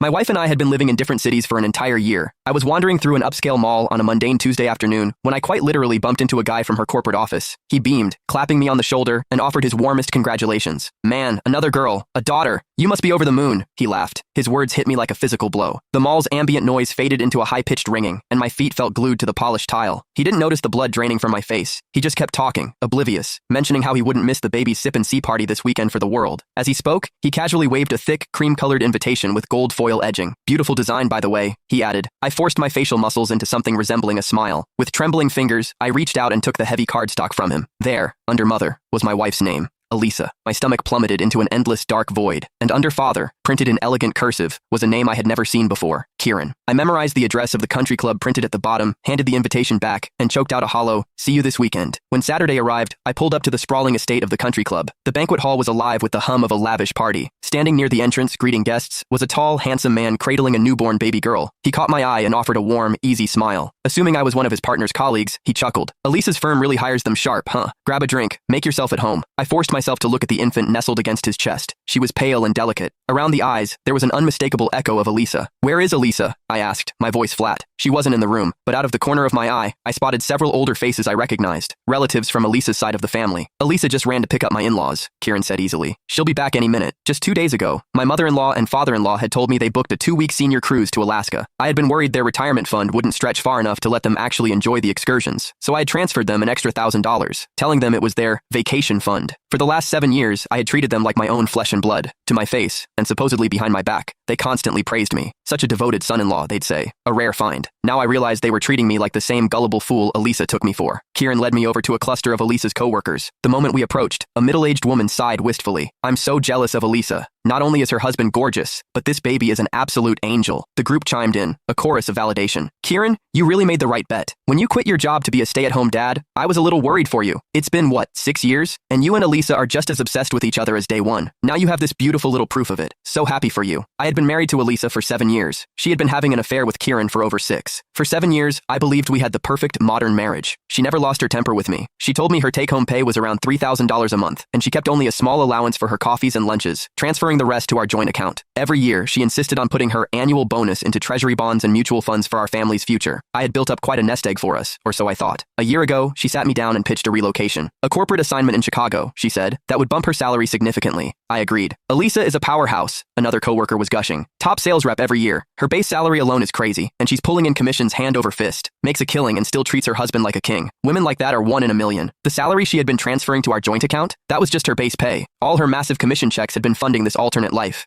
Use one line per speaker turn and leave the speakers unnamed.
My wife and I had been living in different cities for an entire year. I was wandering through an upscale mall on a mundane Tuesday afternoon when I quite literally bumped into a guy from her corporate office. He beamed, clapping me on the shoulder, and offered his warmest congratulations. "Man, another girl, a daughter. You must be over the moon," he laughed. His words hit me like a physical blow. The mall's ambient noise faded into a high-pitched ringing, and my feet felt glued to the polished tile. He didn't notice the blood draining from my face. He just kept talking, oblivious, mentioning how he wouldn't miss the baby's sip-and-see party this weekend for the world. As he spoke, he casually waved a thick, cream-colored invitation with gold foil edging. "Beautiful design, by the way," he added. I forced my facial muscles into something resembling a smile. With trembling fingers, I reached out and took the heavy cardstock from him. There, under Mother, was my wife's name. Elisa. My stomach plummeted into an endless dark void, and under Father, printed in elegant cursive, was a name I had never seen before, Kieran. I memorized the address of the country club printed at the bottom, handed the invitation back, and choked out a hollow, "See you this weekend." When Saturday arrived, I pulled up to the sprawling estate of the country club. The banquet hall was alive with the hum of a lavish party. Standing near the entrance, greeting guests, was a tall, handsome man cradling a newborn baby girl. He caught my eye and offered a warm, easy smile. Assuming I was one of his partner's colleagues, he chuckled. "Elisa's firm really hires them sharp, huh? Grab a drink, make yourself at home." I forced myself to look at the infant nestled against his chest. She was pale and delicate. Around the eyes, there was an unmistakable echo of Elisa. "Where is Elisa?" I asked, my voice flat. She wasn't in the room, but out of the corner of my eye, I spotted several older faces I recognized, relatives from Elisa's side of the family. "Elisa just ran to pick up my in-laws," Kieran said easily. "She'll be back any minute." Just 2 days ago, my mother-in-law and father-in-law had told me they booked a 2-week senior cruise to Alaska. I had been worried their retirement fund wouldn't stretch far enough to let them actually enjoy the excursions, so I had transferred them an extra $1,000, telling them it was their vacation fund. For the last 7 years, I had treated them like my own flesh and blood. To my face, and supposedly behind my back, they constantly praised me. "Such a devoted son-in-law," they'd say. A rare find. Now I realized they were treating me like the same gullible fool Elisa took me for. Kieran led me over to a cluster of Elisa's co-workers. The moment we approached, a middle-aged woman sighed wistfully. "I'm so jealous of Elisa. Not only is her husband gorgeous, but this baby is an absolute angel." The group chimed in, a chorus of validation. "Kieran, you really made the right bet. When you quit your job to be a stay-at-home dad, I was a little worried for you. It's been, 6 years? And you and Elisa are just as obsessed with each other as day one. Now you have this beautiful little proof of it. So happy for you." I had been married to Elisa for 7 years. She had been having an affair with Kieran for over 6. For 7 years, I believed we had the perfect modern marriage. She never lost her temper with me. She told me her take-home pay was around $3,000 a month, and she kept only a small allowance for her coffees and lunches, transferring the rest to our joint account. Every year, she insisted on putting her annual bonus into treasury bonds and mutual funds for our family's future. I had built up quite a nest egg for us, or so I thought. A year ago, she sat me down and pitched a relocation. A corporate assignment in Chicago, she said, that would bump her salary significantly. I agreed. "Elisa is a powerhouse," another coworker was gushing. "Top sales rep every year. Her base salary alone is crazy, and she's pulling in commissions hand over fist. Makes a killing and still treats her husband like a king. Women like that are 1 in a million." The salary she had been transferring to our joint account? That was just her base pay. All her massive commission checks had been funding this alternate life.